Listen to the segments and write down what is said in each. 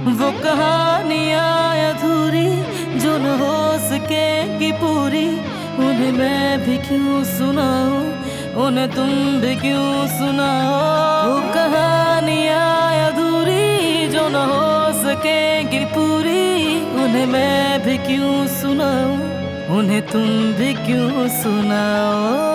वो कहानियाँ अधूरी जो न हो सकेगी पूरी, उन्हें मैं भी क्यों सुनाऊं, उन्हें तुम भी क्यों सुनाओ। वो कहानियाँ अधूरी जो न हो सकेगी पूरी, उन्हें मैं भी क्यों सुनाऊं, उन्हें तुम भी क्यों सुनाओ।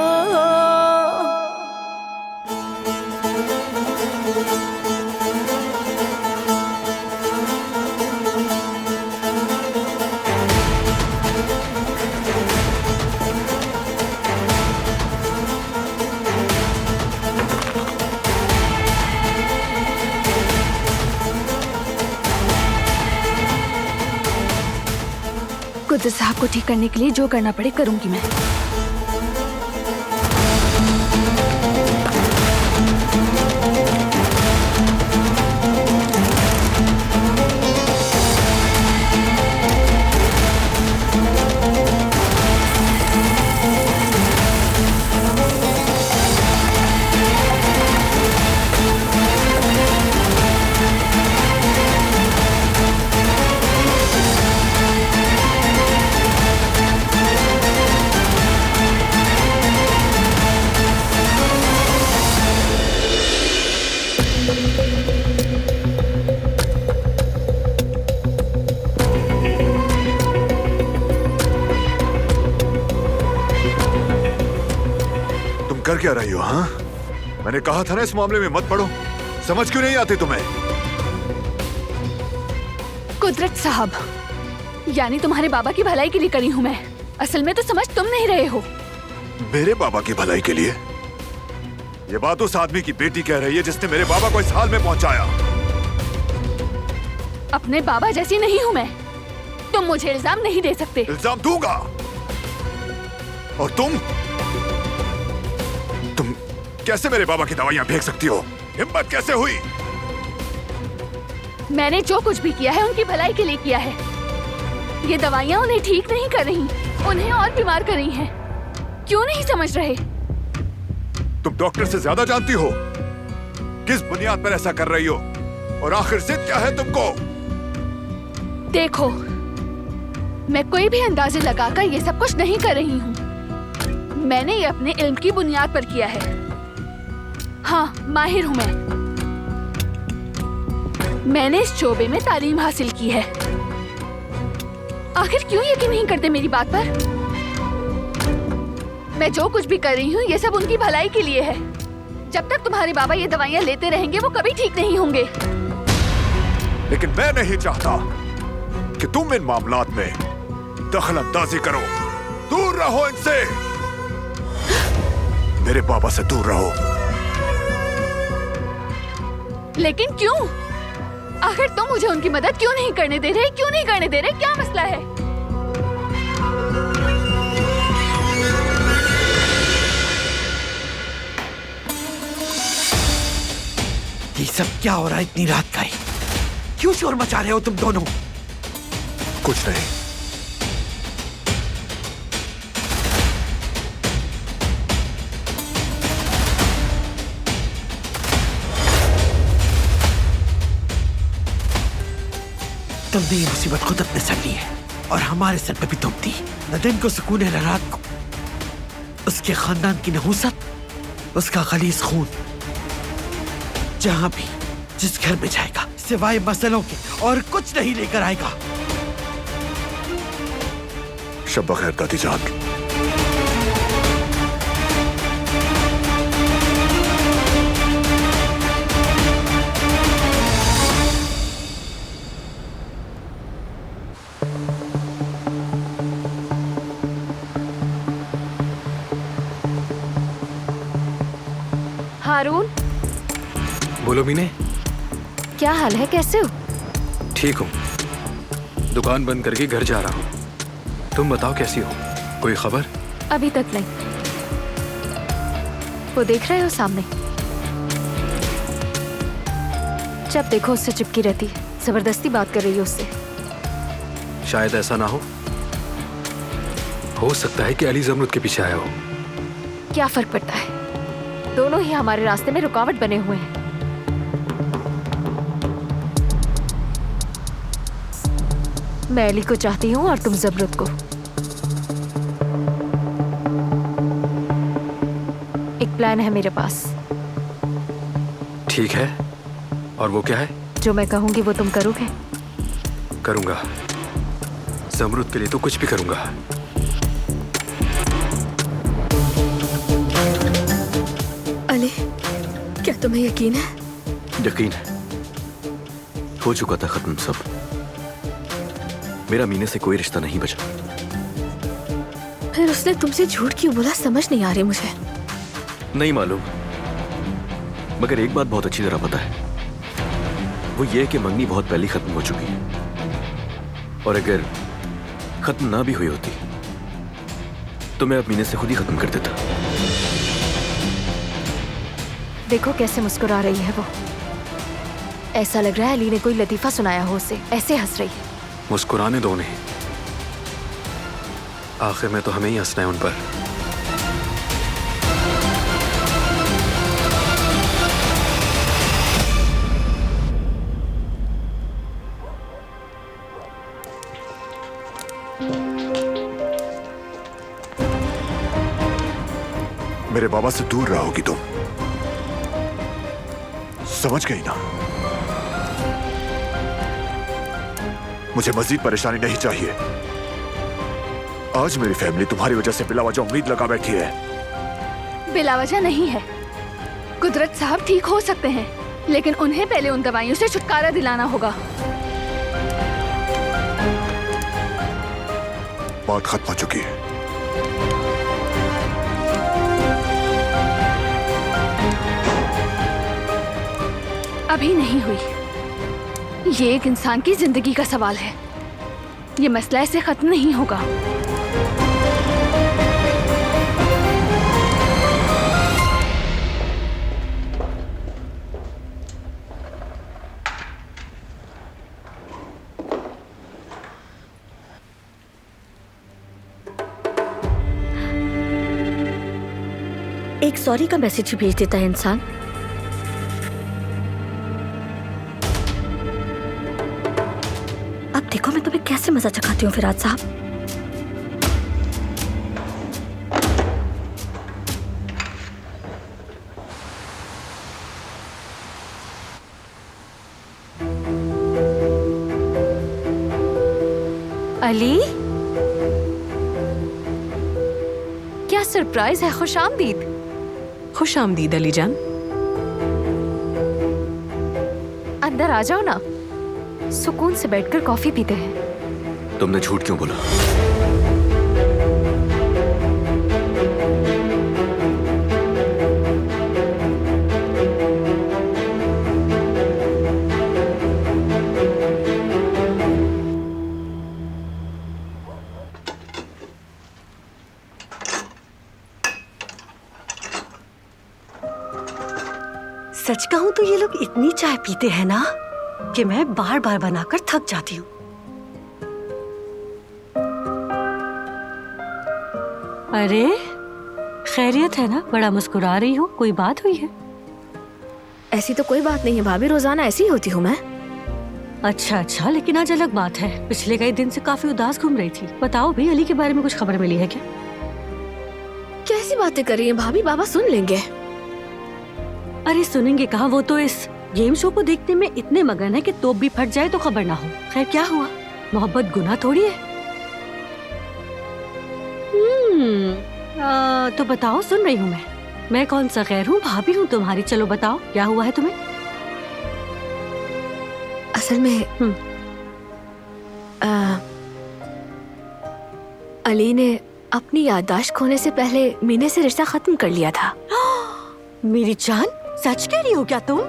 कुदरत साहब को ठीक करने के लिए जो करना पड़े करूंगी मैं। कर क्या रही हो? हाँ, मैंने कहा था ना इस मामले में मत पड़ो। समझ क्यों नहीं आती तुम्हें? कुदरत साहब, यानी तुम्हारे बाबा की भलाई के लिए करी हूँ मैं। असल में तो समझ तुम नहीं रहे हो। मेरे बाबा की भलाई के लिए? ये बात उस आदमी की बेटी कह रही है जिसने मेरे बाबा को इस हाल में पहुंचाया। अपने बाबा जैसी नहीं हूँ मैं। तुम मुझे इल्जाम नहीं दे सकते। इल्जाम दूंगा। और तुम कैसे मेरे बाबा की दवाइयां फेंक सकती हो? हिम्मत कैसे हुई? मैंने जो कुछ भी किया है उनकी भलाई के लिए किया है। ये दवाइयां उन्हें ठीक नहीं कर रही, उन्हें और बीमार कर रही हैं। क्यों नहीं समझ रहे? तुम डॉक्टर से ज्यादा जानती हो। किस बुनियाद पर ऐसा कर रही हो? और आखिर जिद क्या है तुमको? देखो, मैं कोई भी अंदाजे लगाकर ये सब कुछ नहीं कर रही हूँ। मैंने ये अपने इल्म की बुनियाद पर किया है। हाँ, माहिर हूँ मैं। मैंने इस शोबे में तालीम हासिल की है। आखिर क्यों यकीन नहीं करते मेरी बात पर? मैं जो कुछ भी कर रही हूँ ये सब उनकी भलाई के लिए है। जब तक तुम्हारे बाबा ये दवाइयाँ लेते रहेंगे वो कभी ठीक नहीं होंगे। लेकिन मैं नहीं चाहता कि तुम इन मामलात में दखल अंदाजी करो। दूर रहो इनसे। मेरे बाबा से दूर रहो। लेकिन क्यों? आखिर तुम मुझे उनकी मदद क्यों नहीं करने दे रहे? क्यों नहीं करने दे रहे? क्या मसला है? ये सब क्या हो रहा है इतनी रात का ही? क्यों शोर मचा रहे हो तुम दोनों? कुछ नहीं। तुमने ये मुसीबत खुद अपने सर ली है और हमारे सर पे भी तुम दी। न दिन को सुकून है न रात को। उसके खानदान की नहूसत, उसका गलीज खून जहां भी जिस घर में जाएगा सिवाय मसलों के और कुछ नहीं लेकर आएगा। शब बखैर दादी जान। हारून, बोलो मीने। क्या हाल है? कैसे हो? ठीक हूँ। दुकान बंद करके घर जा रहा हूँ। तुम बताओ कैसी हो? कोई खबर? अभी तक नहीं। वो देख रहे हो सामने? जब देखो उससे चिपकी रहती है, जबरदस्ती बात कर रही है उससे। शायद ऐसा ना हो सकता है कि अली जमरुद के पीछे आया हो। क्या फर्क पड़ता है? दोनों ही हमारे रास्ते में रुकावट बने हुए हैं। मैं अली को चाहती हूँ और तुम ज़मरुद को। एक प्लान है मेरे पास। ठीक है, और वो क्या है? जो मैं कहूँगी वो तुम करोगे? करूंगा। ज़मरुद के लिए तो कुछ भी करूंगा। अली, क्या तुम्हें यकीन है? यकीन है। हो चुका था खत्म सब। मेरा मीने से कोई रिश्ता नहीं बचा। फिर उसने तुमसे झूठ क्यों बोला, समझ नहीं आ रही मुझे। नहीं मालूम, मगर एक बात बहुत अच्छी तरह पता है, वो ये कि मंगनी बहुत पहले खत्म हो चुकी है। और अगर खत्म ना भी हुई होती तो मैं अब मीने से खुद ही खत्म कर देता। देखो कैसे मुस्कुरा रही है वो। ऐसा लग रहा है अली ने कोई लतीफा सुनाया हो उसे, ऐसे हंस रही है। मुस्कुराने दो उन्हें, आखिर में तो हमें ही हंसना है उन पर। मेरे बाबा से दूर रहोगी तुम, समझ गई ना? मुझे मजीद परेशानी नहीं चाहिए। आज मेरी फैमिली तुम्हारी वजह से बिला वजह उम्मीद लगा बैठी है। बिला वजह नहीं है। कुदरत साहब ठीक हो सकते हैं, लेकिन उन्हें पहले उन दवाइयों से छुटकारा दिलाना होगा। बात खत्म हो चुकी है। अभी नहीं हुई। ये एक इंसान की जिंदगी का सवाल है। ये मसला ऐसे खत्म नहीं होगा। एक सॉरी का मैसेज भेज देता है इंसान। अब देखो मैं तुम्हें कैसे मजा चखाती हूँ फिराद साहब। अली, क्या सरप्राइज है। खुश आमदीद। खुश आमदीद अली जान। अंदर आ जाओ ना, सुकून से बैठकर कॉफी पीते हैं। तुमने झूठ क्यों बोला? सच कहूं तो ये लोग इतनी चाय पीते हैं ना कि मैं बार बार बनाकर थक जाती हूँ। अरे खैरियत है ना? बड़ा मुस्कुरा रही हो, कोई बात हुई है? ऐसी तो कोई बात नहीं है भाभी, रोजाना ऐसी ही होती हूँ मैं। अच्छा अच्छा, लेकिन आज अलग बात है। पिछले कई दिन से काफी उदास घूम रही थी। बताओ भी, अली के बारे में कुछ खबर मिली है क्या? कैसी बातें कर रही हैं भाभी, बाबा सुन लेंगे। अरे सुनेंगे कहाँ, वो तो इस गेम शो को देखने में इतने मगन है कि तोप भी फट जाए तो खबर ना हो। खैर क्या हुआ, मोहब्बत गुनाह थोड़ी है। तो बताओ, सुन रही हूँ मैं कौन सा गैर हूँ, भाभी हूँ तुम्हारी। चलो बताओ क्या हुआ है तुम्हें। असल में अली ने अपनी याददाश्त खोने से पहले मीने से रिश्ता खत्म कर लिया था। मेरी जान, सच कह रही हो क्या तुम?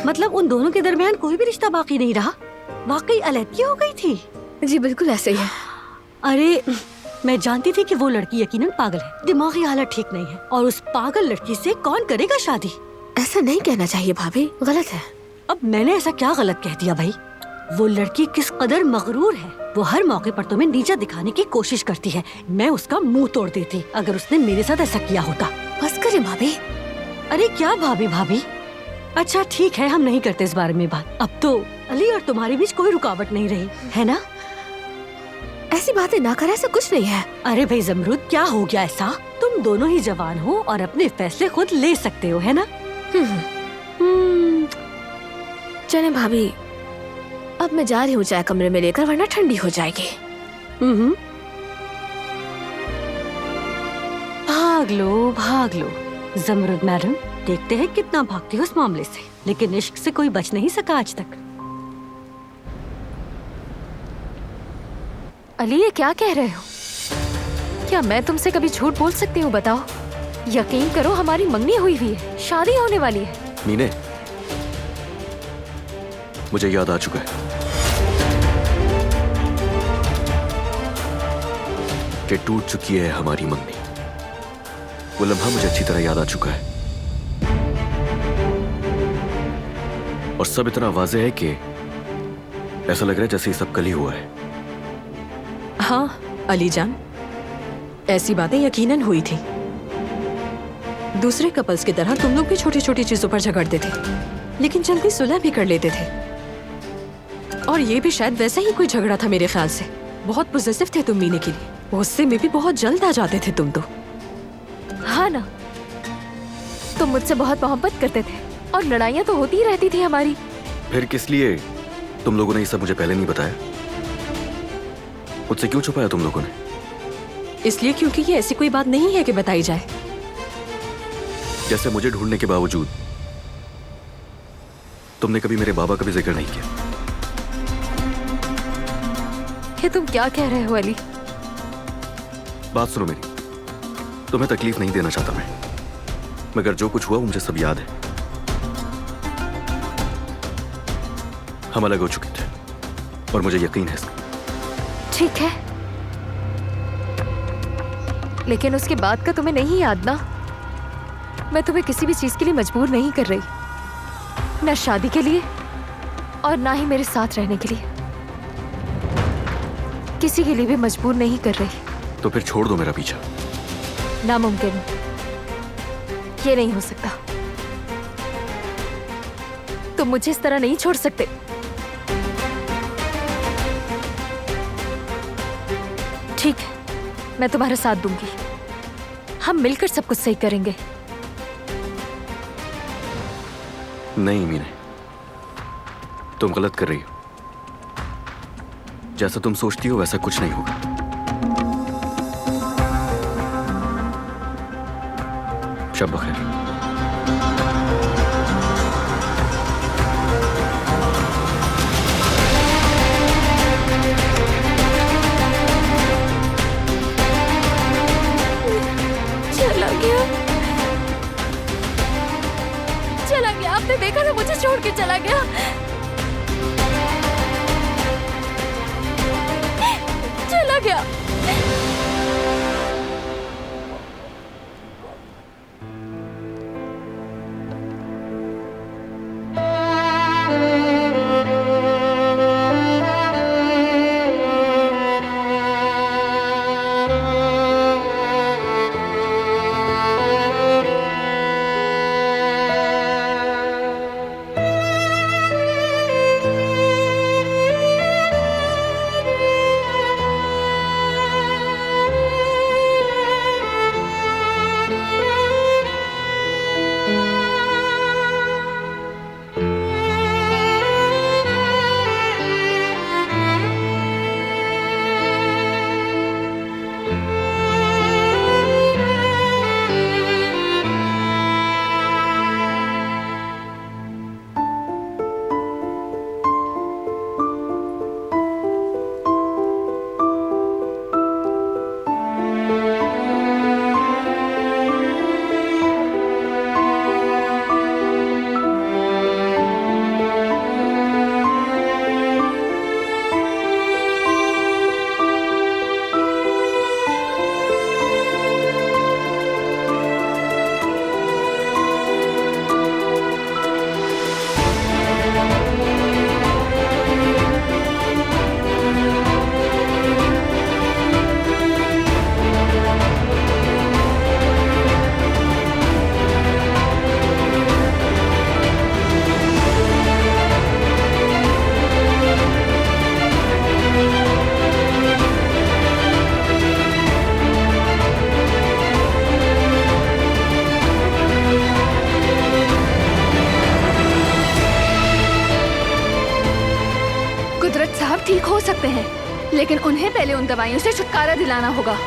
मतलब उन दोनों के दरमियान कोई भी रिश्ता बाकी नहीं रहा? वाकई अलग हो गई थी? जी बिल्कुल ऐसे ही है। अरे मैं जानती थी कि वो लड़की यकीनन पागल है, दिमागी हालत ठीक नहीं है। और उस पागल लड़की से कौन करेगा शादी? ऐसा नहीं कहना चाहिए भाभी, गलत है। अब मैंने ऐसा क्या गलत कह दिया भाई? वो लड़की किस कदर मगरूर है। वो हर मौके पर तुम्हें नीचा दिखाने की कोशिश करती है। मैं उसका मुंह तोड़ देती अगर उसने मेरे साथ ऐसा किया होता। बस करें भाभी। अरे क्या भाभी भाभी? अच्छा ठीक है, हम नहीं करते इस बारे में बात। अब तो अली और तुम्हारे बीच कोई रुकावट नहीं रही है ना? ऐसी बातें ना कर, ऐसा कुछ नहीं है। अरे भाई जमरूद, क्या हो गया ऐसा? तुम दोनों ही जवान हो और अपने फैसले खुद ले सकते हो, है ना? चले भाभी, अब मैं जा रही हूँ चाय कमरे में लेकर, वरना ठंडी हो जाएगी। भाग लो जमरूद मैडम, देखते हैं कितना भागती हो उस मामले से। लेकिन इश्क से कोई बच नहीं सका आज तक। अली, ये क्या कह रहे हो? क्या मैं तुमसे कभी झूठ बोल सकती हूँ? बताओ। यकीन करो, हमारी मंगनी हुई हुई है, शादी होने वाली है। मीने, मुझे याद आ चुका है कि टूट चुकी है हमारी मंगनी। वो लम्हा मुझे अच्छी तरह याद आ चुका है और सब इतना वाज़ेह है कि ऐसा लग रहा है जैसे ये सब कल ही हुआ है। हाँ अली जान, ऐसी बातें यकीनन हुई थी। दूसरे कपल्स की तरह तुम लोग भी छोटी छोटी चीजों पर झगड़ते थे, लेकिन जल्दी सुलह भी कर लेते थे। और ये भी शायद वैसा ही कोई झगड़ा था मेरे ख्याल से। बहुत पॉजिटिव थे तुम मीने के लिए, गुस्से में भी बहुत जल्द आ जाते थे तुम तो। हाँ ना, तुम मुझसे बहुत मोहब्बत करते थे और लड़ाइयाँ तो होती ही रहती थी हमारी। फिर किस लिए तुम लोगों ने ये सब मुझे पहले नहीं बताया? मुझसे क्यों छुपाया तुम लोगों ने? इसलिए क्योंकि ये ऐसी कोई बात नहीं है कि बताई जाए। जैसे मुझे ढूंढने के बावजूद तुमने कभी मेरे बाबा का भी जिक्र नहीं किया। ये तुम क्या कह रहे हो अली? बात सुनो मेरी, तुम्हें तकलीफ नहीं देना चाहता मैं, मगर जो कुछ हुआ वो मुझे सब याद है। हम अलग हो चुके थे और मुझे यकीन है इसका। ठीक है, लेकिन उसके बाद का तुम्हें नहीं याद ना? मैं तुम्हें किसी भी चीज के लिए मजबूर नहीं कर रही, ना शादी के लिए और ना ही मेरे साथ रहने के लिए। किसी के लिए भी मजबूर नहीं कर रही। तो फिर छोड़ दो मेरा पीछा। नामुमकिन, ये नहीं हो सकता। तुम मुझे इस तरह नहीं छोड़ सकते। ठीक है, मैं तुम्हारा साथ दूंगी, हम मिलकर सब कुछ सही करेंगे। नहीं मीने, तुम गलत कर रही हो। जैसा तुम सोचती हो वैसा कुछ नहीं होगा। शब बखैर। चला गया, चला गया। आपने देखा ना, मुझे छोड़ के चला गया। चला गया। कुदरत साहब ठीक हो सकते हैं, लेकिन उन्हें पहले उन दवाइयों से छुटकारा दिलाना होगा।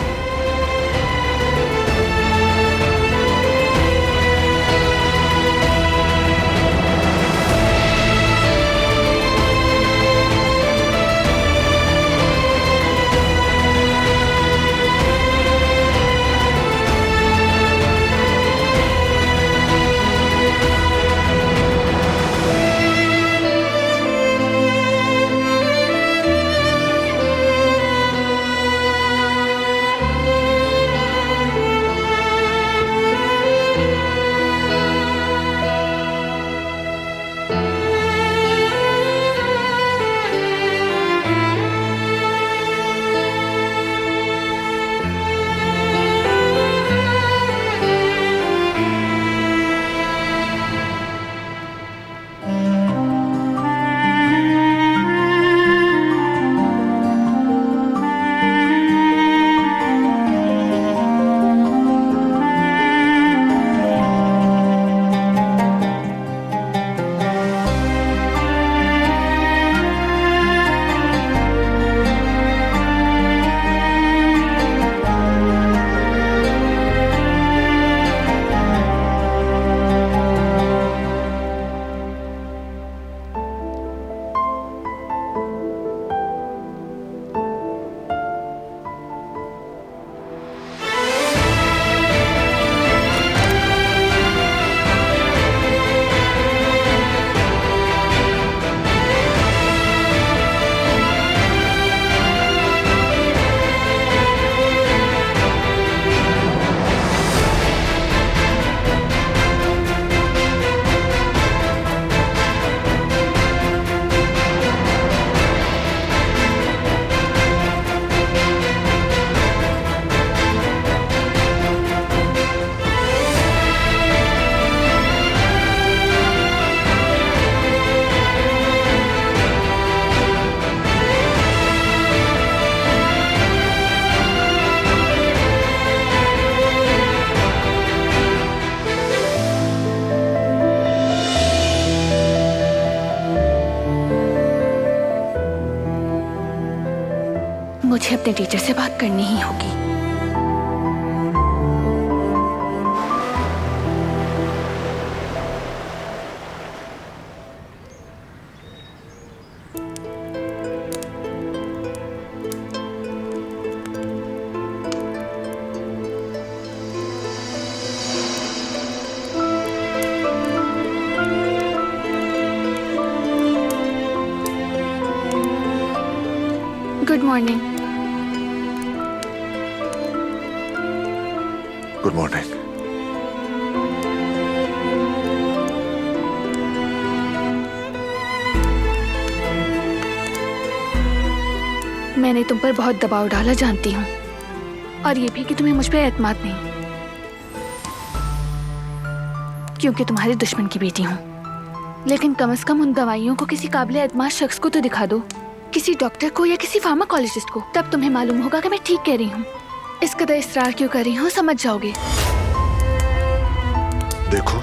मुझे अपने टीचर से बात करनी ही होगी। Good morning. Good morning. मैंने तुम पर बहुत दबाव डाला जानती हूँ, और ये भी कि तुम्हें मुझ पर एतमाद नहीं, क्योंकि तुम्हारे दुश्मन की बेटी हूँ। लेकिन कम से कम उन दवाइयों को किसी काबिल एतमाद शख्स को तो दिखा दो, किसी डॉक्टर को या किसी फार्माकोलॉजिस्ट को, तब तुम्हें मालूम होगा कि मैं ठीक कह रही हूँ। इस कदर इसरार क्यों कर रही हूँ समझ जाओगे। देखो,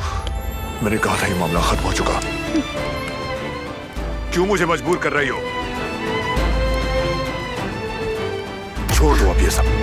मैंने कहा था ये मामला खत्म हो चुका। क्यों मुझे मजबूर कर रही हो? छोड़ दो अब ये सब।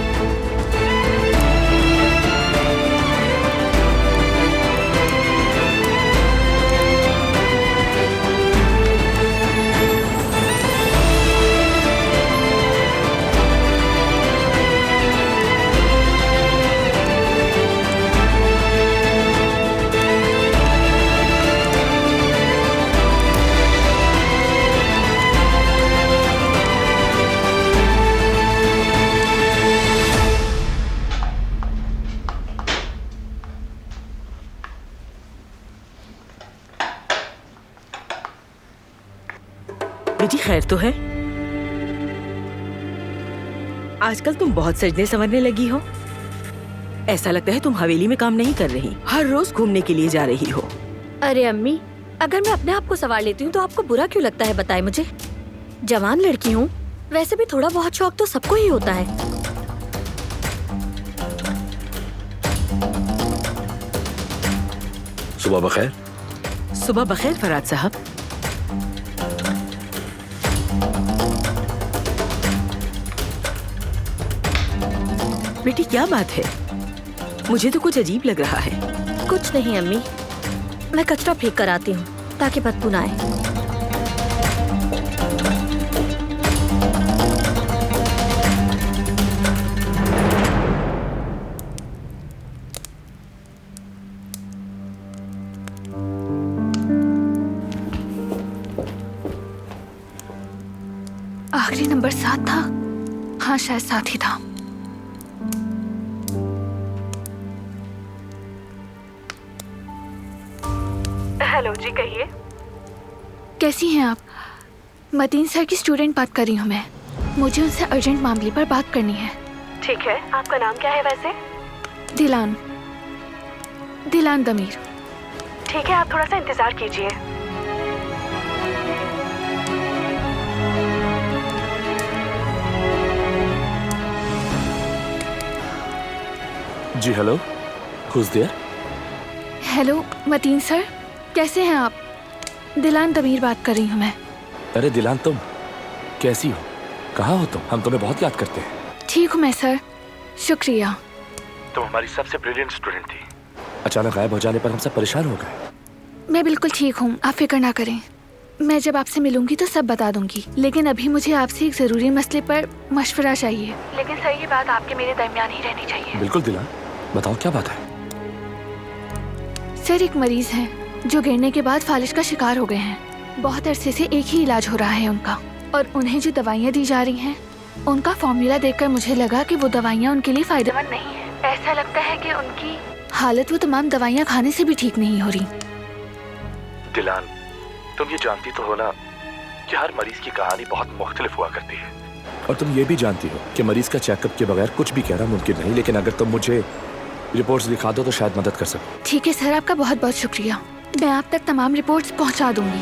बेटी खैर तो है? आजकल तुम बहुत सजने संवरने लगी हो। ऐसा लगता है तुम हवेली में काम नहीं कर रही, हर रोज घूमने के लिए जा रही हो। अरे अम्मी, अगर मैं अपने आप को संवार लेती हूँ तो आपको बुरा क्यों लगता है, बताए मुझे। जवान लड़की हूँ, वैसे भी थोड़ा बहुत शौक तो सबको ही होता है। सुबह बखैर। सुबह बखैर फराद साहब। बेटी क्या बात है? मुझे तो कुछ अजीब लग रहा है। कुछ नहीं अम्मी, मैं कचरा फेंक कर आती हूँ ताकि बदबू ना आए। आखिरी नंबर 7 था। हाँ शायद 7 ही था। हेलो जी, कहिए। कैसी हैं आप? मतीन सर की स्टूडेंट बात कर रही हूँ मैं। मुझे उनसे अर्जेंट मामले पर बात करनी है। ठीक है, आपका नाम क्या है वैसे? Dilan Damir. ठीक है, आप थोड़ा सा इंतजार कीजिए। जी hello, who's there? Hello Matin sir, कैसे हैं आप? दिलान दमीर बात कर रही हूँ मैं। अरे दिलान, तुम कैसी हो? कहाँ हो तुम? हम तुम्हें बहुत याद करते हैं। ठीक हूँ मैं सर, शुक्रिया। तुम हमारी सबसे ब्रिलियंट स्टूडेंट थी। अचानक गायब हो जाने पर हम सब परेशान हो गए। मैं बिल्कुल ठीक हूँ, आप फिक्र ना करें। मैं जब आपसे मिलूंगी तो सब बता दूंगी, लेकिन अभी मुझे आपसे एक जरूरी मसले पर मशवरा चाहिए। लेकिन सर ये बात आपके मेरे दरमियान ही रहनी चाहिए। बिल्कुल दिलान, बताओ क्या बात है? सर एक मरीज है जो गिरने के बाद फालिज का शिकार हो गए हैं। बहुत अरसे से एक ही इलाज हो रहा है उनका, और उन्हें जो दवाइयाँ दी जा रही हैं उनका फॉर्मूला देखकर मुझे लगा कि वो दवाइयाँ उनके लिए फायदेमंद नहीं है। ऐसा लगता है कि उनकी हालत वो तमाम दवाइयाँ खाने से भी ठीक नहीं हो रही। दिलान, तुम ये जानती तो हो ना कि हर मरीज की कहानी बहुत मुख्तलिफ हुआ करती है, और तुम ये भी जानती हो कि मरीज का चेकअप के बगैर कुछ भी कहना मुमकिन नहीं। लेकिन अगर तुम मुझे रिपोर्ट्स दिखा दो तो शायद मदद कर सकूं। ठीक है सर, आपका बहुत बहुत शुक्रिया। मैं आप तक तमाम रिपोर्ट्स पहुंचा दूंगी।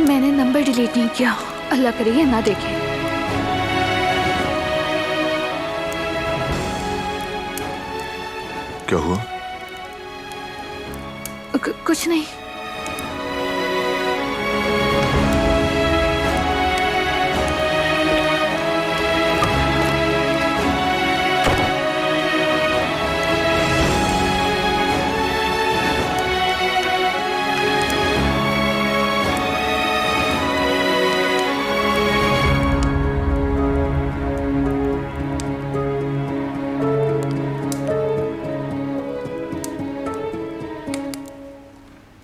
मैंने नंबर डिलीट नहीं किया, अल्लाह करे ये ना देखे। क्या हुआ? कुछ नहीं।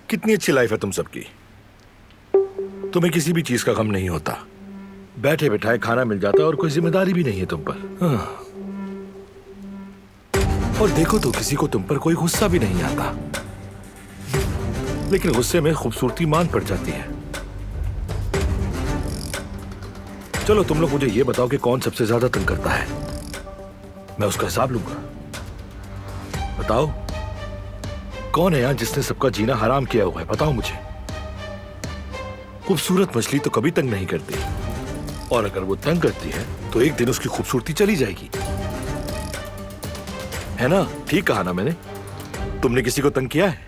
कितनी अच्छी लाइफ है तुम सबकी। तुम्हें किसी भी चीज का गम नहीं होता, बैठे बैठाए खाना मिल जाता है और कोई जिम्मेदारी भी नहीं है तुम पर। और देखो तो किसी को तुम पर कोई गुस्सा भी नहीं आता, लेकिन गुस्से में खूबसूरती मान पड़ जाती है। चलो तुम लोग मुझे ये बताओ कि कौन सबसे ज्यादा तंग करता है, मैं उसका हिसाब लूंगा। बताओ कौन है यहाँ जिसने सबका जीना हराम किया हुआ है? बताओ मुझे। खूबसूरत मछली तो कभी तंग नहीं करती, और अगर वो तंग करती है तो एक दिन उसकी खूबसूरती चली जाएगी, है ना? ठीक कहा ना मैंने? तुमने किसी को तंग किया है,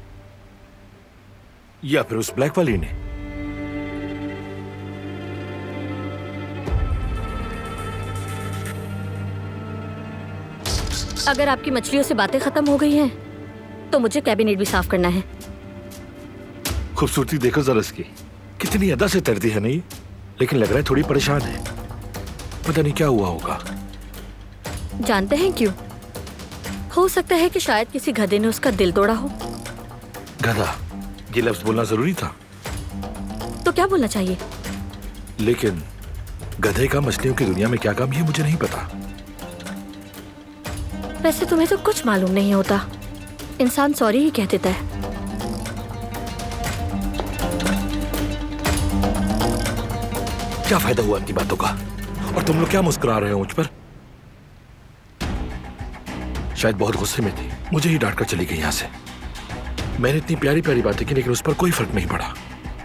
या फिर उस ब्लैक वाली ने? अगर आपकी मछलियों से बातें खत्म हो गई हैं तो मुझे कैबिनेट भी साफ करना है। खूबसूरती देखो जरा इसकी, कितनी अदा से तैरती है नहीं, लेकिन लग रहा है थोड़ी परेशान है। पता नहीं क्या हुआ होगा। जानते हैं क्यों? हो सकता है कि शायद किसी गधे ने उसका दिल तोड़ा हो। गधा, ये लफ्ज बोलना जरूरी था? तो क्या बोलना चाहिए? लेकिन गधे का मछलियों की दुनिया में क्या काम, ये मुझे नहीं पता। वैसे तुम्हें तो कुछ मालूम नहीं होता, इंसान सॉरी ही कह देता है। क्या फायदा हुआ अपनी बातों का? और तुम लोग क्या मुस्कुरा रहे हो मुझ पर? शायद बहुत गुस्से में थी, मुझे ही डांट कर चली गई यहां से। मैंने इतनी प्यारी प्यारी बातें की, लेकिन उस पर कोई फर्क नहीं पड़ा।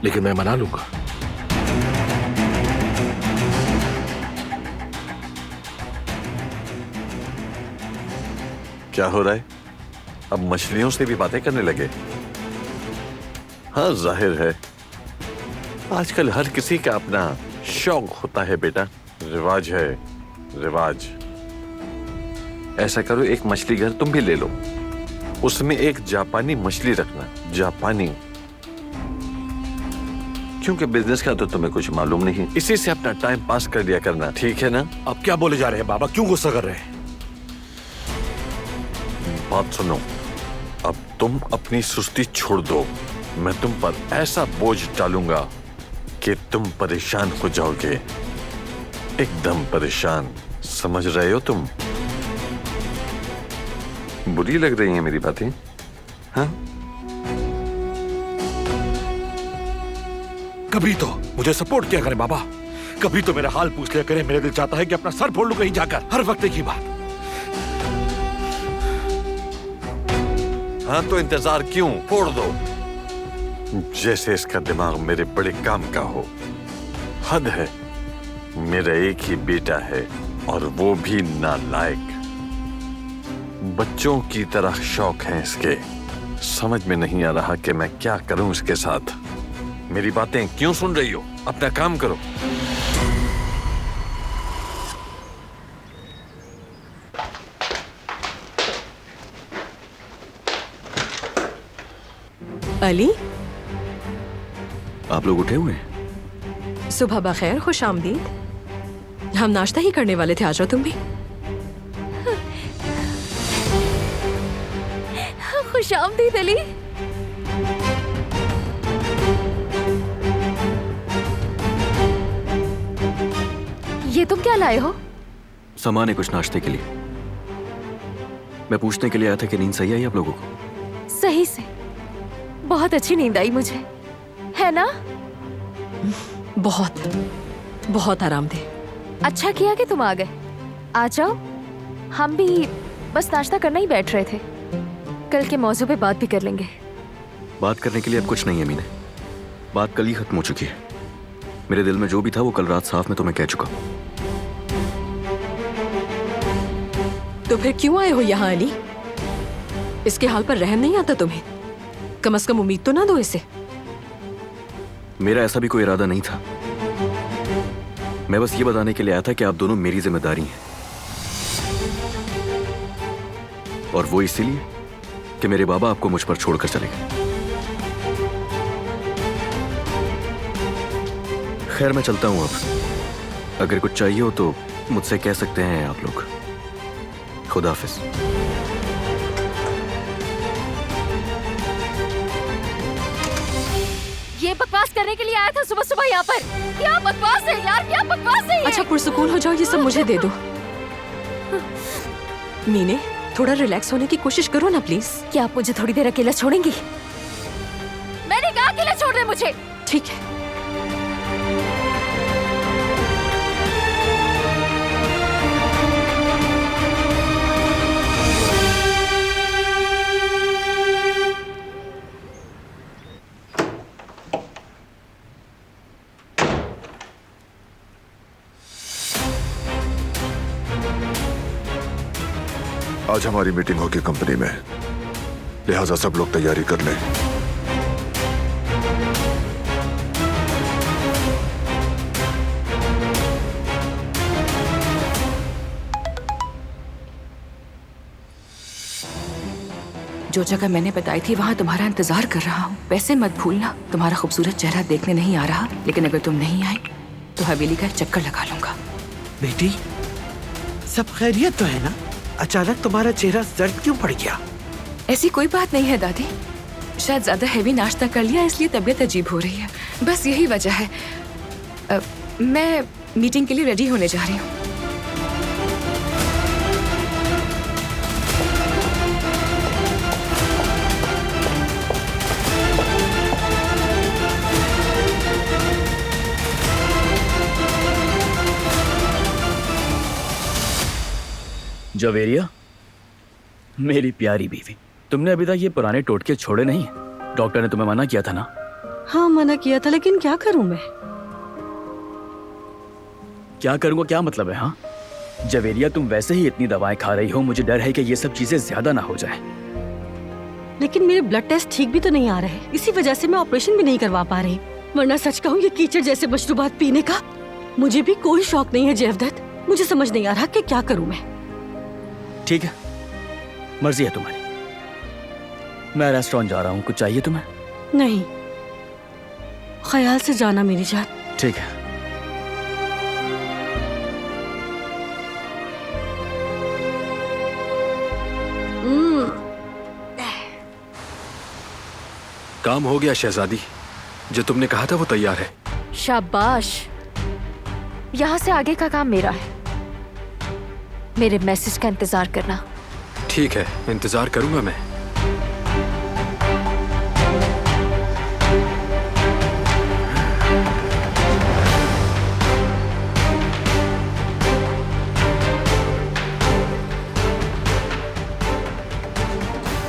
लेकिन मैं मना लूंगा। क्या हो रहा है? अब मछलियों से भी बातें करने लगे? हाँ, जाहिर है आजकल हर किसी का अपना शौक होता है बेटा, रिवाज है, रिवाज। ऐसा करो, एक मछली घर तुम भी ले लो, उसमें एक जापानी मछली रखना, जापानी, क्योंकि बिजनेस का तो तुम्हें कुछ मालूम नहीं, इसी से अपना टाइम पास कर लिया करना, ठीक है ना? अब क्या बोले जा रहे हैं बाबा, क्यों गुस्सा कर रहे हैं? बात सुनो, अब तुम अपनी सुस्ती छोड़ दो, मैं तुम पर ऐसा बोझ डालूंगा कि तुम परेशान हो जाओगे, एकदम परेशान, समझ रहे हो तुम? बुरी लग रही है मेरी बातें? हाँ? कभी तो मुझे सपोर्ट किया करें बाबा, कभी तो मेरा हाल पूछ लिया करें। मेरा दिल चाहता है कि अपना सर फोड़ लूं कहीं जाकर, हर वक्त एक ही बात। हाँ तो इंतजार क्यों, फोड़ दो, जैसे इसका दिमाग मेरे बड़े काम का हो। हद है, मेरा एक ही बेटा है और वो भी नालायक, बच्चों की तरह शौक है इसके, समझ में नहीं आ रहा कि मैं क्या करूं इसके साथ। मेरी बातें क्यों सुन रही हो, अपना काम करो। अली, आप लोग उठे हुए हैं? सुबह बखैर, खुश आमदीद। हम नाश्ता ही करने वाले थे, आ जाओ तुम भी। खुश आमदीद अली। ये तुम क्या लाए हो? सामान है कुछ नाश्ते के लिए। मैं पूछने के लिए आया था कि नींद सही आई आप लोगों को? सही से, बहुत अच्छी नींद आई मुझे, है ना? बहुत बहुत आरामदेह। अच्छा किया कि तुम आ गए। आ जाओ, हम भी बस नाश्ता करना ही बैठ रहे थे, कल के मौजू पे बात भी कर लेंगे। बात करने के लिए अब कुछ नहीं है मीने, बात कल ही खत्म हो चुकी है। मेरे दिल में जो भी था वो कल रात साफ में तो मैं कह चुका हूं। तो फिर क्यों आए हो यहाँ अली? इसके हाल पर रहम नहीं आता तुम्हें? कम से कम उम्मीद तो ना दो इसे। मेरा ऐसा भी कोई इरादा नहीं था, मैं बस ये बताने के लिए आया था कि आप दोनों मेरी जिम्मेदारी हैं, और वो इसीलिए कि मेरे बाबा आपको मुझ पर छोड़कर चले गए। खैर मैं चलता हूं अब, अगर कुछ चाहिए हो तो मुझसे कह सकते हैं आप लोग। खुदा हाफिज। ये बकवास करने के लिए आया था सुबह सुबह यहाँ पर? क्या बकवास है यार, क्या बकवास है ये? अच्छा पुरसुकून हो जाओ, ये सब मुझे दे दो। मीने, थोड़ा रिलैक्स होने की कोशिश करो ना प्लीज। क्या आप मुझे थोड़ी देर अकेला छोड़ेंगी? मैंने कहा अकेला छोड़ दे मुझे। ठीक है। आज हमारी मीटिंग होगी कंपनी में, लिहाजा सब लोग तैयारी कर लें। जो जगह मैंने बताई थी वहाँ तुम्हारा इंतजार कर रहा हूँ। वैसे मत भूलना, तुम्हारा खूबसूरत चेहरा देखने नहीं आ रहा, लेकिन अगर तुम नहीं आए तो हवेली का एक चक्कर लगा लूंगा। बेटी, सब खैरियत तो है ना? अचानक तुम्हारा चेहरा जर्द क्यों पड़ गया? ऐसी कोई बात नहीं है दादी, शायद ज्यादा हैवी नाश्ता कर लिया इसलिए तबीयत अजीब हो रही है, बस यही वजह है। मैं मीटिंग के लिए रेडी होने जा रही हूँ। जवेरिया, मेरी प्यारी बीवी, तुमने अभी तक ये पुराने टोटके छोड़े नहीं? डॉक्टर ने तुम्हें मना किया था ना? हाँ मना किया था, लेकिन क्या करूं मैं? क्या करूंगा क्या मतलब है? हाँ, जवेरिया, तुम वैसे ही इतनी दवाएं खा रही हो, मुझे डर है कि ये सब चीजें ज्यादा ना हो जाए। लेकिन मेरे ब्लड टेस्ट ठीक भी तो नहीं आ रहे, इसी वजह से मैं ऑपरेशन भी नहीं करवा पा रही। वरना सच कहूँ ये कीचड़ जैसे मशरूबात पीने का मुझे भी कोई शौक नहीं है जयवदत्त। मुझे समझ नहीं आ रहा कि क्या करूं मैं। ठीक है, मर्जी है तुम्हारी। मैं रेस्टोरेंट जा रहा हूँ, कुछ चाहिए तुम्हें? नहीं, ख्याल से जाना मेरी जान। ठीक है। काम हो गया शहजादी, जो तुमने कहा था वो तैयार है। शाबाश, यहाँ से आगे का काम मेरा है। मेरे मैसेज का इंतजार करना। ठीक है, इंतजार करूंगा मैं।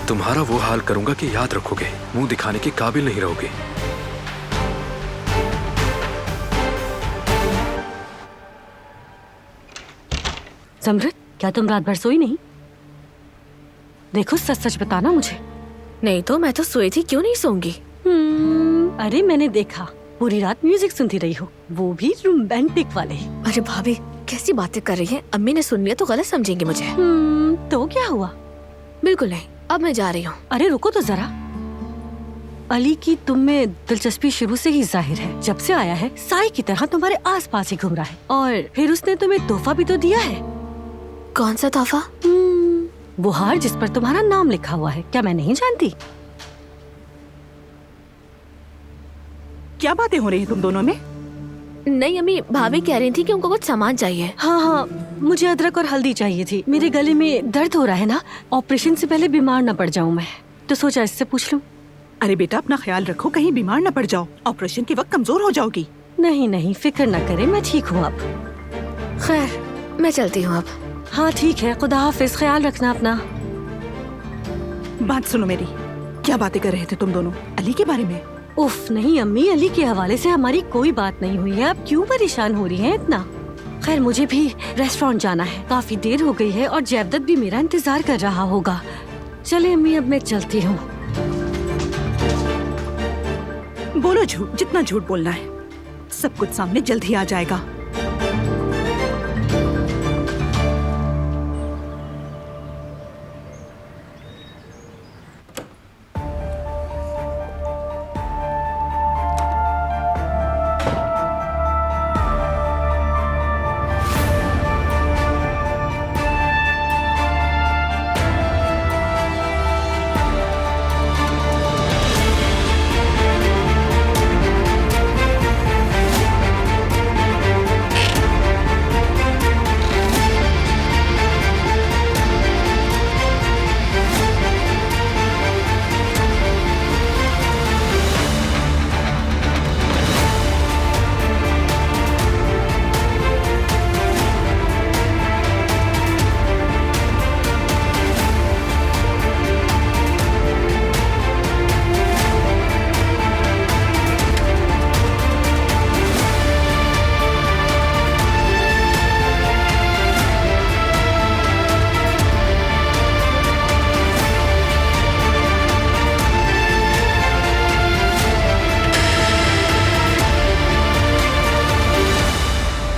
तुम्हारा वो हाल करूंगा कि याद रखोगे, मुंह दिखाने के काबिल नहीं रहोगे। समृत, क्या तुम रात भर सोई नहीं? देखो सच सच बताना मुझे। नहीं तो मैं तो सोई थी, क्यों नहीं सोऊंगी? अरे मैंने देखा पूरी रात म्यूजिक सुनती रही हो, वो भी रोमांटिक वाले। अरे भाभी कैसी बातें कर रही हैं? अम्मी ने सुन लिया तो गलत समझेंगे मुझे। तो क्या हुआ? बिल्कुल नहीं, अब मैं जा रही हूँ। अरे रुको तो जरा। अली की तुम में दिलचस्पी शुरू से ही जाहिर है। जब से आया है साई की तरह तुम्हारे आसपास ही घूम रहा है। और फिर उसने तुम्हें तोहफा भी तो दिया है। कौन सा तोहफा? वो हार जिस पर तुम्हारा नाम लिखा हुआ है। क्या मैं नहीं जानती? क्या बातें हो रही है तुम दोनों में? नहीं अम्मी, भाभी कह रही थी कि उनको कुछ सामान चाहिए। हाँ हाँ, मुझे अदरक और हल्दी चाहिए थी। मेरे गले में दर्द हो रहा है ना, ऑपरेशन से पहले बीमार न पड़ जाऊं मैं, तो सोचा इससे पूछ लूं। अरे बेटा अपना ख्याल रखो, कहीं बीमार न पड़ जाओ, ऑपरेशन के वक्त कमजोर हो जाओगी। नहीं नहीं, फिक्र न करे, मैं ठीक हूँ अब। खैर मैं चलती हूँ अब। हाँ ठीक है, खुदा हाफिज, ख्याल रखना अपना। बात सुनो मेरी, क्या बातें कर रहे थे तुम दोनों? अली के बारे में? उफ नहीं अम्मी, अली के हवाले से हमारी कोई बात नहीं हुई है। आप क्यों परेशान हो रही हैं इतना? खैर मुझे भी रेस्टोरेंट जाना है, काफी देर हो गई है और जयवदत्त भी मेरा इंतजार कर रहा होगा। चले अम्मी, अब मैं चलती हूँ। बोलो झूठ, जितना झूठ बोलना है, सब कुछ सामने जल्द ही आ जाएगा।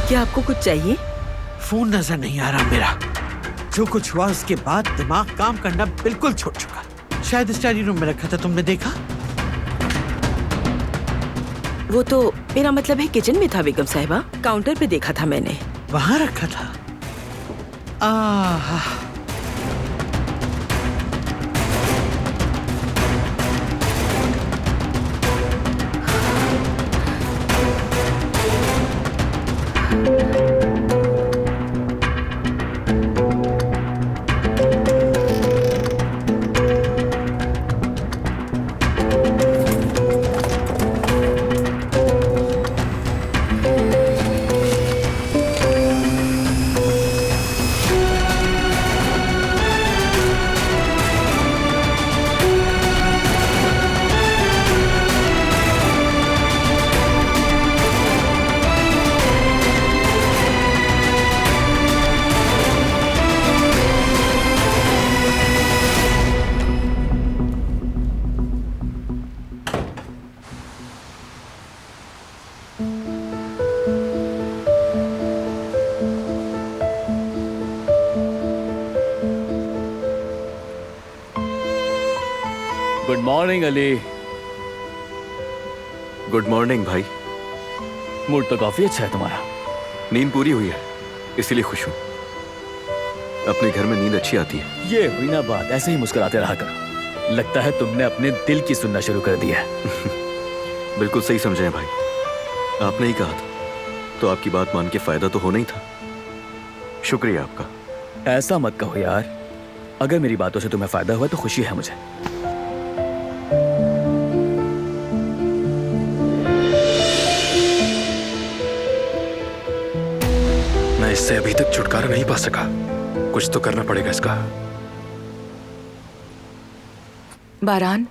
क्या आपको कुछ चाहिए? फोन नजर नहीं आ रहा मेरा। जो कुछ हुआ उसके बाद दिमाग काम करना बिल्कुल छोड़ चुका। शायद स्टडी रूम में रखा था, तुमने देखा? वो तो मेरा मतलब है किचन में था बेगम साहिबा, काउंटर पे देखा था मैंने। वहां रखा था? Ah, good morning Ali. Good morning भाई। मूड तो काफी अच्छा है तुम्हारा। नींद पूरी हुई है इसीलिए खुश हूँ। अपने घर में नींद अच्छी आती है। ये हुई ना बात, ऐसे ही मुस्कुराते रहा करो। लगता है तुमने अपने दिल की सुनना शुरू कर दिया है। बिल्कुल सही समझे हैं भाई, आपने ही कहा था तो आपकी बात मान के फायदा तो होना ही था। शुक्रिया आपका। ऐसा मत कहो यार, अगर मेरी बातों से तुम्हें फायदा हुआ तो खुशी है मुझे। मैं इससे अभी तक छुटकारा नहीं पा सका, कुछ तो करना पड़ेगा इसका। बारान,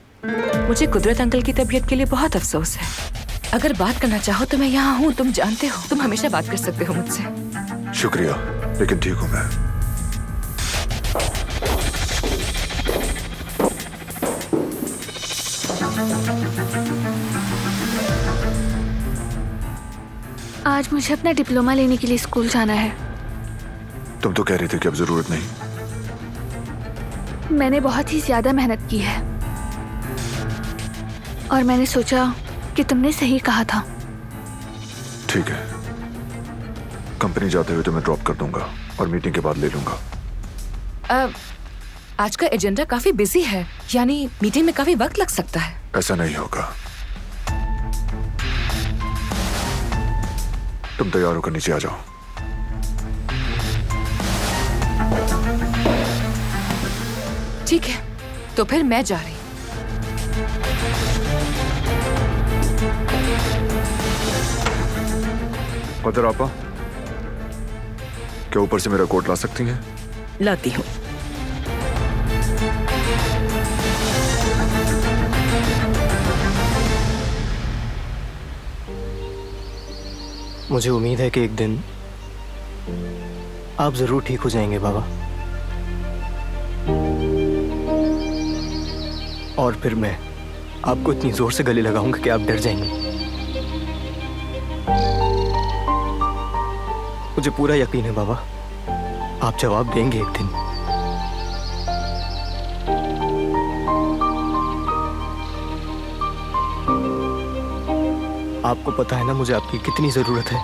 मुझे कुदरत अंकल की तबीयत के लिए बहुत अफसोस है। अगर बात करना चाहो तो मैं यहाँ हूँ, तुम जानते हो, तुम हमेशा बात कर सकते हो मुझसे। शुक्रिया, लेकिन ठीक हूँ मैं। आज मुझे अपना डिप्लोमा लेने के लिए स्कूल जाना है। तुम तो कह रही थी कि अब जरूरत नहीं। मैंने बहुत ही ज्यादा मेहनत की है और मैंने सोचा कि तुमने सही कहा था। ठीक है, कंपनी जाते हुए तुम्हें ड्रॉप कर दूंगा और मीटिंग के बाद ले लूंगा। आज का एजेंडा काफी बिजी है, यानी मीटिंग में काफी वक्त लग सकता है। ऐसा नहीं होगा, तुम तैयार होकर नीचे आ जाओ। ठीक है, तो फिर मैं जा रही हूँ। उधर आपा, क्या ऊपर से मेरा कोट ला सकती हैं? लाती हूँ। मुझे उम्मीद है कि एक दिन आप जरूर ठीक हो जाएंगे बाबा, और फिर मैं आपको इतनी जोर से गले लगाऊंगा कि आप डर जाएंगे। मुझे पूरा यकीन है बाबा, आप जवाब देंगे एक दिन। आपको पता है ना मुझे आपकी कितनी जरूरत है।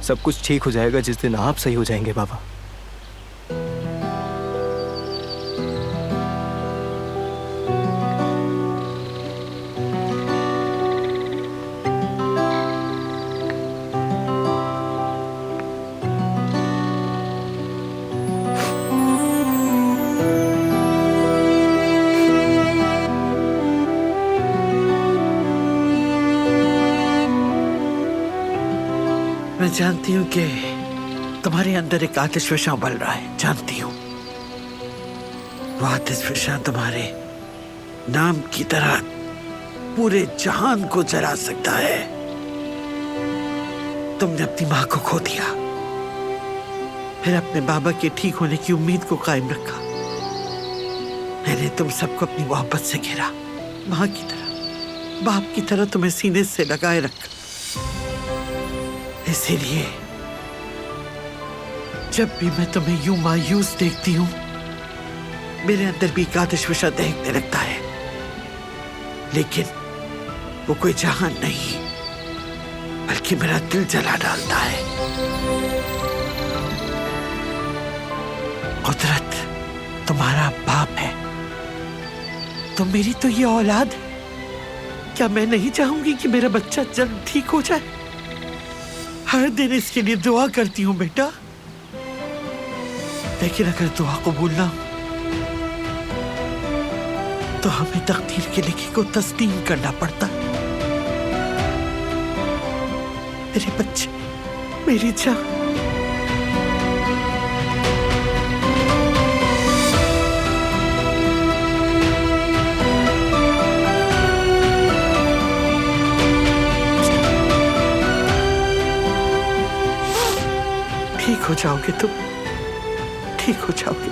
सब कुछ ठीक हो जाएगा जिस दिन आप सही हो जाएंगे बाबा। मैं जानती हूँ कि तुम्हारे अंदर एक आतिश विषा बल रहा है, जानती हूँ। वो आतिश विषा तुम्हारे नाम की तरह पूरे जहान को जला सकता है। तुमने अपनी माँ को खो दिया, फिर अपने बाबा के ठीक होने की उम्मीद को कायम रखा। मैंने तुम सबको अपनी मोहब्बत से घेरा, माँ की तरह, बाप की तरह तुम्हें सीने से लगाए रखा। इसीलिए जब भी मैं तुम्हें यूं मायूस देखती हूं, मेरे अंदर भी एक आतिश विषा दहकने लगता है। लेकिन वो कोई जहान नहीं, बल्कि मेरा दिल जला डालता है। कुदरत तुम्हारा बाप है, तो मेरी तो ये औलाद है। क्या मैं नहीं चाहूंगी कि मेरा बच्चा जल्द ठीक हो जाए? हर दिन इसके लिए दुआ करती हूँ बेटा, लेकिन अगर दुआ कबूल ना हो तो हमें तकदीर के लिखे को तस्लीम करना पड़ता। मेरे बच्चे, मेरी जान। ठीक हो जाओगे तुम, ठीक हो जाओगे।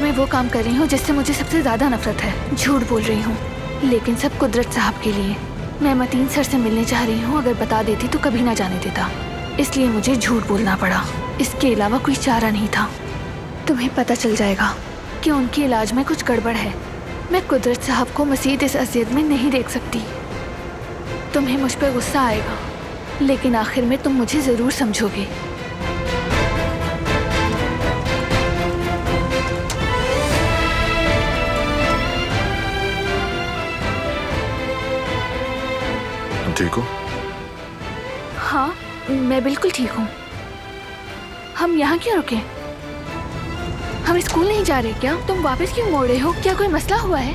मैं वो काम कर रही हूँ जिससे मुझे सबसे ज्यादा नफरत है। झूठ बोल रही हूँ, लेकिन सब कुदरत साहब के लिए। मैं मतीन सर से मिलने जा रही हूँ, अगर बता देती तो कभी ना जाने देता, इसलिए मुझे झूठ बोलना पड़ा। इसके अलावा कोई चारा नहीं था। तुम्हें पता चल जाएगा कि उनके इलाज में कुछ गड़बड़ है। मैं कुदरत साहब को मसीद इस अजियत में नहीं देख सकती। तुम्हें मुझ पर गुस्सा आएगा, लेकिन आखिर में तुम मुझे जरूर समझोगे। ठीक हो? हाँ, मैं बिल्कुल ठीक हूँ। हम यहाँ क्यों रुके? हम स्कूल नहीं जा रहे क्या? तुम वापस क्यों मोड़ रहे हो? क्या कोई मसला हुआ है?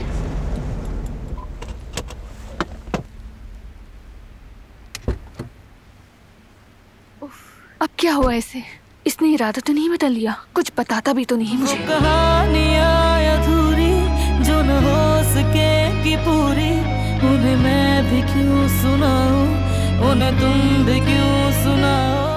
अब क्या हुआ इसे? इसने इरादा तो नहीं बदल लिया? कुछ बताता भी तो नहीं मुझे। कहानियाँ अधूरी जो न हो सकेगी पूरी, उन्हें मैं भी क्यों सुनाऊं, उन्हें तुम भी क्यों सुनाओ।